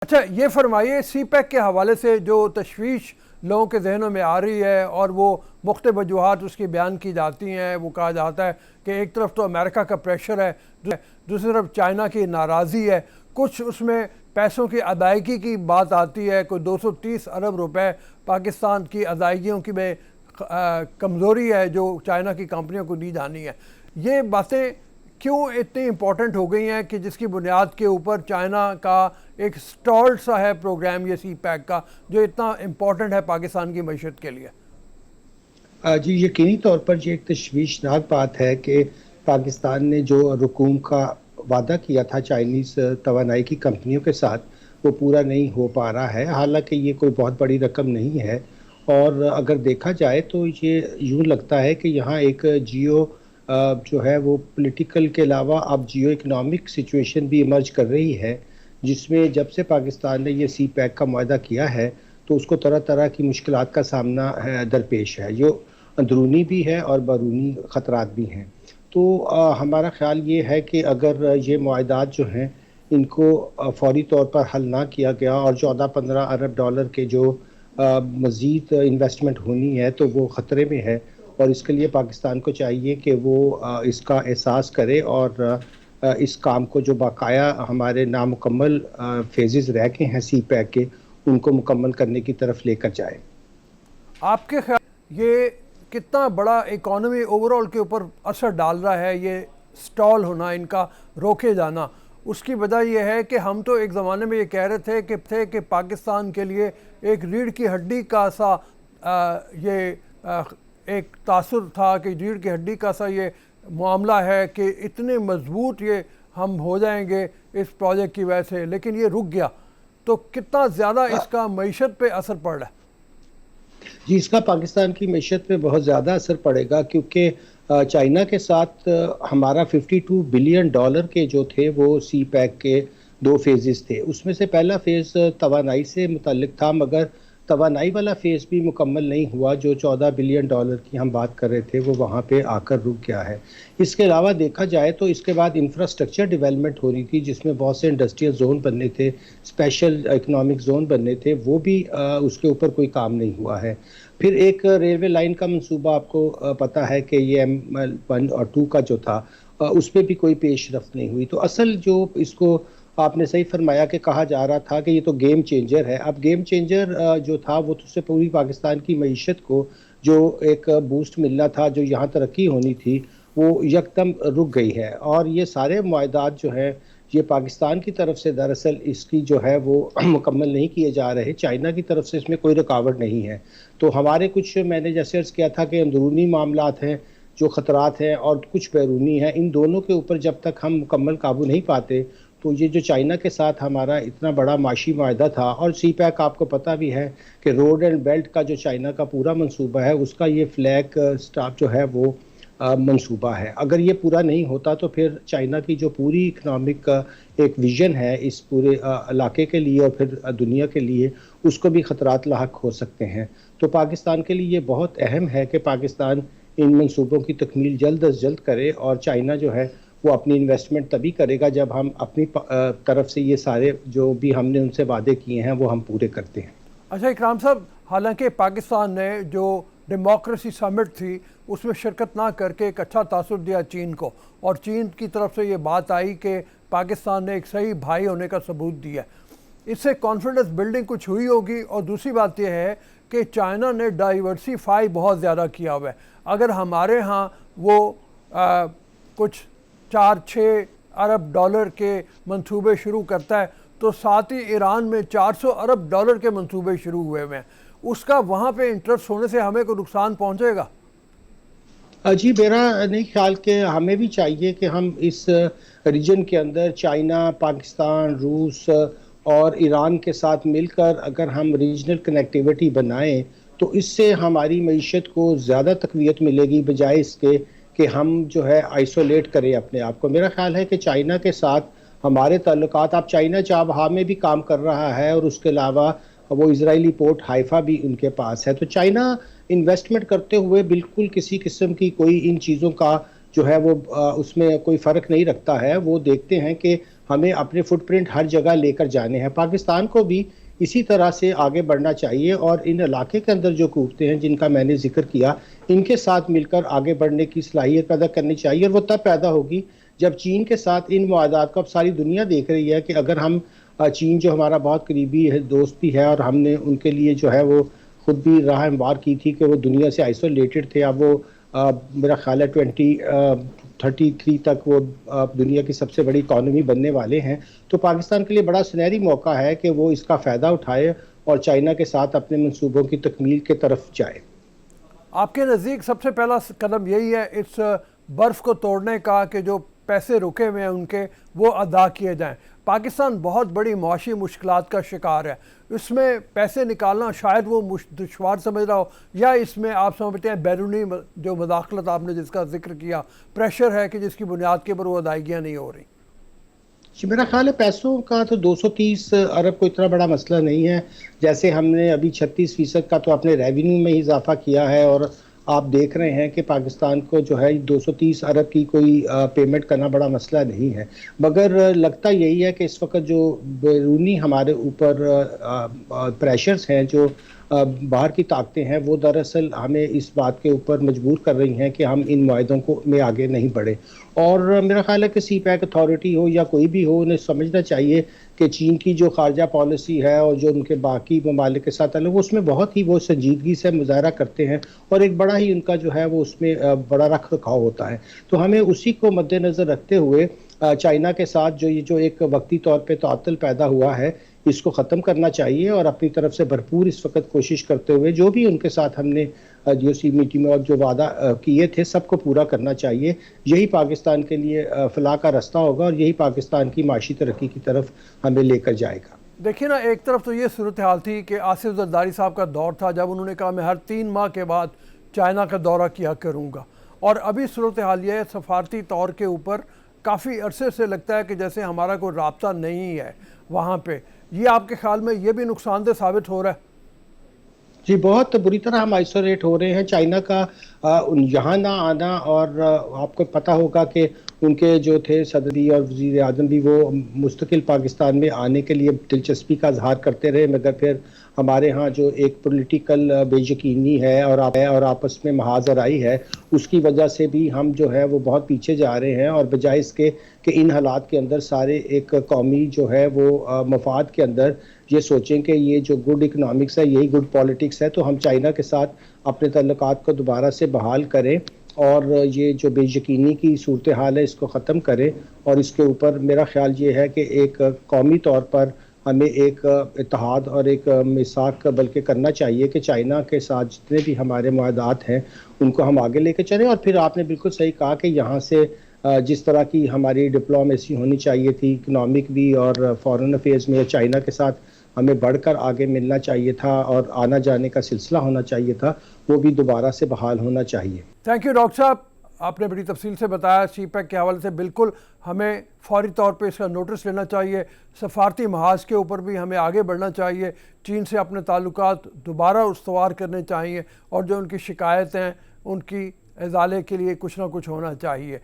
अच्छा, ये फरमाइए, सी पैक के हवाले से जो तशवीश लोगों के जहनों में आ रही है और वो मुख्तलिफ वजूहात उसकी बयान की जाती हैं। वो कहा जाता है कि एक तरफ तो अमेरिका का प्रेशर है, दूसरी तरफ चाइना की नाराज़ी है। कुछ उसमें पैसों की अदायगी की बात आती है, कोई 230 अरब रुपए पाकिस्तान की अदायगियों की में कमज़ोरी है जो चाइना की कंपनियों को दी जानी है। ये बातें क्यों इतनी इम्पोर्टेंट हो गई हैं कि जिसकी बुनियाद के ऊपर चाइना का एक स्टॉल्ड सा है प्रोग्राम ये सी पैक का, जो इतना इम्पोर्टेंट है पाकिस्तान की मईशत के लिए? जी, यकीनी तौर पर ये एक तशवीशनाक बात है कि पाकिस्तान ने जो रकूम का वादा किया था चाइनीज़ तवानाई की कंपनियों के साथ, वो पूरा नहीं हो पा रहा है। हालांकि ये कोई बहुत बड़ी रकम नहीं है, और अगर देखा जाए तो ये यूँ लगता है कि यहाँ एक जो है वो पॉलिटिकल के अलावा अब जियो इकनॉमिक सिचुएशन भी इमर्ज कर रही है, जिसमें जब से पाकिस्तान ने ये सी पैक का मुआहदा किया है तो उसको तरह तरह की मुश्किलात का सामना दरपेश है, जो अंदरूनी भी है और बैरूनी ख़तरात भी हैं। तो हमारा ख्याल ये है कि अगर ये मुआहदात जो हैं इनको फौरी तौर पर हल ना किया गया और 14-15 अरब डॉलर के जो मज़ीद इन्वेस्टमेंट होनी है तो वो ख़तरे में है, और इसके लिए पाकिस्तान को चाहिए कि वो इसका एहसास करे और इस काम को जो बाकाया हमारे नामुकम्मल फेजेस रह गए हैं सी पैक के, उनको मुकम्मल करने की तरफ लेकर जाए। आपके ख्याल ये कितना बड़ा इकॉनमी ओवरऑल के ऊपर असर डाल रहा है, ये स्टॉल होना, इनका रोके जाना? उसकी वजह यह है कि हम तो एक ज़माने में ये कह रहे थे कि पाकिस्तान के लिए एक रीढ़ की हड्डी का सा एक तासुर था कि रीढ़ की हड्डी का सा ये मामला है कि इतने मजबूत ये हम हो जाएंगे इस प्रोजेक्ट की वजह से, लेकिन ये रुक गया। तो कितना ज़्यादा इसका मईशत पे असर पड़ रहा है? जी, इसका पाकिस्तान की मईशत पे बहुत ज़्यादा असर पड़ेगा, क्योंकि चाइना के साथ हमारा 52 बिलियन डॉलर के जो थे वो सी पैक के 2 फेजेस थे। उसमें से पहला फेज़ तवानाई से मुतल्लिक था, मगर तवानाई वाला फेज़ भी मुकम्मल नहीं हुआ। जो 14 बिलियन डॉलर की हम बात कर रहे थे वो वहाँ पे आकर रुक गया है। इसके अलावा देखा जाए तो इसके बाद इंफ्रास्ट्रक्चर डेवलपमेंट हो रही थी, जिसमें बहुत से इंडस्ट्रियल जोन बनने थे, स्पेशल इकोनॉमिक जोन बनने थे, वो भी उसके ऊपर कोई काम नहीं हुआ है। फिर एक रेलवे लाइन का मंसूबा आपको पता है कि ये M1 और 2 का जो था उस पर भी कोई पेशरफ्त नहीं हुई। तो असल जो इसको आपने सही फरमाया कि कहा जा रहा था कि ये तो गेम चेंजर है। अब गेम चेंजर जो था वो तो उससे पूरी पाकिस्तान की मईशत को जो एक बूस्ट मिलना था, जो यहाँ तरक्की होनी थी, वो यकदम रुक गई है। और ये सारे मुआहदात जो हैं ये पाकिस्तान की तरफ से दरअसल इसकी जो है वो मुकम्मल नहीं किए जा रहे। चाइना की तरफ से इसमें कोई रुकावट नहीं है। तो हमारे कुछ, मैंने जैसे अर्ज़ किया था कि अंदरूनी मामलात हैं जो ख़तरात हैं और कुछ बैरूनी हैं, इन दोनों के ऊपर जब तक हम मुकम्मल काबू नहीं पाते तो ये जो चाइना के साथ हमारा इतना बड़ा माशी मुआहदा था, और सी पैक आपको पता भी है कि रोड एंड बेल्ट का जो चाइना का पूरा मंसूबा है उसका ये फ्लैग स्टॉप जो है वो मंसूबा है। अगर ये पूरा नहीं होता तो फिर चाइना की जो पूरी इकनॉमिक एक विजन है इस पूरे इलाके के लिए और फिर दुनिया के लिए, उसको भी ख़तरात लाहक हो सकते हैं। तो पाकिस्तान के लिए ये बहुत अहम है कि पाकिस्तान इन मंसूबों की तकमील जल्द अज जल्द करे, और चाइना जो है वो अपनी इन्वेस्टमेंट तभी करेगा जब हम अपनी तरफ से ये सारे जो भी हमने उनसे वादे किए हैं वो हम पूरे करते हैं। अच्छा इकराम साहब, हालांकि पाकिस्तान ने जो डेमोक्रेसी समिट थी उसमें शिरकत ना करके एक अच्छा तासुर दिया चीन को, और चीन की तरफ से ये बात आई कि पाकिस्तान ने एक सही भाई होने का सबूत दिया। इससे कॉन्फिडेंस बिल्डिंग कुछ हुई होगी। और दूसरी बात यह है कि चाइना ने डाइवर्सिफाई बहुत ज़्यादा किया हुआ है। अगर हमारे यहाँ वो कुछ 4-6 अरब डॉलर के मंसूबे शुरू करता है तो साथ ही ईरान में 400 अरब डॉलर के मंसूबे शुरू हुए हैं। उसका वहाँ पे इंटरेस्ट होने से हमें कोई नुकसान पहुँचेगा? जी, मेरा नहीं ख्याल कि हमें भी चाहिए कि हम इस रीजन के अंदर चाइना, पाकिस्तान, रूस और ईरान के साथ मिलकर अगर हम रीजनल कनेक्टिविटी बनाएं तो इससे हमारी मईशत को ज़्यादा तक़वियत मिलेगी, बजाय इसके कि हम जो है आइसोलेट करें अपने आप को। मेरा ख्याल है कि चाइना के साथ हमारे ताल्लुकात, आप चाइना चाबहा में भी काम कर रहा है और उसके अलावा वो इजरायली पोर्ट हाइफा भी उनके पास है। तो चाइना इन्वेस्टमेंट करते हुए बिल्कुल किसी किस्म की कोई इन चीज़ों का जो है वो उसमें कोई फ़र्क नहीं रखता है। वो देखते हैं कि ہمیں اپنے فٹ پرنٹ ہر جگہ لے کر جانے ہیں. پاکستان کو بھی اسی طرح سے آگے بڑھنا چاہیے اور ان علاقے کے اندر جو قوتیں ہیں جن کا میں نے ذکر کیا ان کے ساتھ مل کر آگے بڑھنے کی صلاحیت پیدا کرنی چاہیے. اور وہ تب پیدا ہوگی جب چین کے ساتھ ان معاہدات کو اب ساری دنیا دیکھ رہی ہے کہ اگر ہم چین جو ہمارا بہت قریبی ہے دوست بھی ہے اور ہم نے ان کے لیے جو ہے وہ خود بھی راہ ہموار کی تھی کہ وہ دنیا سے آئسولیٹڈ تھے. اب وہ میرا خیال ہے 2033 تک وہ دنیا کی سب سے بڑی اکانومی بننے والے ہیں. تو پاکستان کے لیے بڑا سنہری موقع ہے کہ وہ اس کا فائدہ اٹھائے اور چائنا کے ساتھ اپنے منصوبوں کی تکمیل کے طرف جائے. آپ کے نزدیک سب سے پہلا قدم یہی ہے اس برف کو توڑنے کا کہ جو پیسے رکے ہوئے ہیں ان کے وہ ادا کیے جائیں. پاکستان بہت بڑی معاشی مشکلات کا شکار ہے. اس میں پیسے نکالنا شاید وہ دشوار سمجھ رہا ہو یا اس میں آپ سمجھتے ہیں بیرونی جو مداخلت آپ نے جس کا ذکر کیا پریشر ہے کہ جس کی بنیاد کے اوپر وہ ادائیگیاں نہیں ہو رہی. میرا خیال ہے پیسوں کا تو 230 ارب کو اتنا بڑا مسئلہ نہیں ہے. جیسے ہم نے ابھی 36% کا تو اپنے ریونیو میں ہی اضافہ کیا ہے اور آپ دیکھ رہے ہیں کہ پاکستان کو جو ہے 230 ارب کی کوئی پیمنٹ کرنا بڑا مسئلہ نہیں ہے. مگر لگتا یہی ہے کہ اس وقت جو بیرونی ہمارے اوپر پریشرز ہیں جو باہر کی طاقتیں ہیں وہ دراصل ہمیں اس بات کے اوپر مجبور کر رہی ہیں کہ ہم ان معاہدوں کو میں آگے نہیں بڑھے. اور میرا خیال ہے کہ سی پیک اتھارٹی ہو یا کوئی بھی ہو انہیں سمجھنا چاہیے کہ چین کی جو خارجہ پالیسی ہے اور جو ان کے باقی ممالک کے ساتھ تعلق اس میں بہت ہی وہ سنجیدگی سے مظاہرہ کرتے ہیں اور ایک بڑا ہی ان کا جو ہے وہ اس میں بڑا رکھ رکھاؤ ہوتا ہے. تو ہمیں اسی کو مد نظر رکھتے ہوئے چائنا کے ساتھ جو ایک وقتی طور پہ تعطل پیدا ہوا ہے اس کو ختم کرنا چاہیے اور اپنی طرف سے بھرپور اس وقت کوشش کرتے ہوئے جو بھی ان کے ساتھ ہم نے جی سی میٹنگ میں جو وعدہ کیے تھے سب کو پورا کرنا چاہیے. یہی پاکستان کے لیے فلاح کا راستہ ہوگا اور یہی پاکستان کی معاشی ترقی کی طرف ہمیں لے کر جائے گا. دیکھیے نا ایک طرف تو یہ صورتحال تھی کہ آصف زرداری صاحب کا دور تھا جب انہوں نے کہا میں ہر 3 ماہ کے بعد چائنا کا دورہ کیا کروں گا اور ابھی صورتحال یہ ہے سفارتی طور کے اوپر کافی عرصے سے لگتا ہے کہ جیسے ہمارا کوئی رابطہ نہیں ہے وہاں پہ. یہ آپ کے خیال میں یہ بھی نقصان دہ ثابت ہو رہا ہے؟ جی بہت بری طرح ہم آئسولیٹ ہو رہے ہیں. چائنا کا یہاں نہ آنا اور آپ کو پتہ ہوگا کہ ان کے جو تھے صدری اور وزیر اعظم بھی وہ مستقل پاکستان میں آنے کے لیے دلچسپی کا اظہار کرتے رہے مگر پھر ہمارے ہاں جو ایک پولیٹیکل بے یقینی ہے اور آپس میں محاذ آرائی ہے اس کی وجہ سے بھی ہم جو ہے وہ بہت پیچھے جا رہے ہیں اور بجائے اس کے کہ ان حالات کے اندر سارے ایک قومی جو ہے وہ مفاد کے اندر یہ سوچیں کہ یہ جو گڈ اکنامکس ہے یہی گڈ پالیٹکس ہے تو ہم چائنا کے ساتھ اپنے تعلقات کو دوبارہ سے بحال کریں اور یہ جو بے یقینی کی صورتحال ہے اس کو ختم کریں. اور اس کے اوپر میرا خیال یہ ہے کہ ایک قومی طور پر ہمیں ایک اتحاد اور ایک میثاق بلکہ کرنا چاہیے کہ چائنا کے ساتھ جتنے بھی ہمارے معاہدات ہیں ان کو ہم آگے لے کے چلیں. اور پھر آپ نے بالکل صحیح کہا کہ یہاں سے جس طرح کی ہماری ڈپلومیسی ہونی چاہیے تھی اکنامک بھی اور فارن افیئرز میں چائنا کے ساتھ ہمیں بڑھ کر آگے ملنا چاہیے تھا اور آنا جانے کا سلسلہ ہونا چاہیے تھا وہ بھی دوبارہ سے بحال ہونا چاہیے. تھینک یو ڈاکٹر صاحب آپ نے بڑی تفصیل سے بتایا. سی پیک کے حوالے سے بالکل ہمیں فوری طور پہ اس کا نوٹس لینا چاہیے. سفارتی محاذ کے اوپر بھی ہمیں آگے بڑھنا چاہیے. چین سے اپنے تعلقات دوبارہ استوار کرنے چاہیے اور جو ان کی شکایتیں ان کی ازالے کے لیے کچھ نہ کچھ ہونا چاہیے.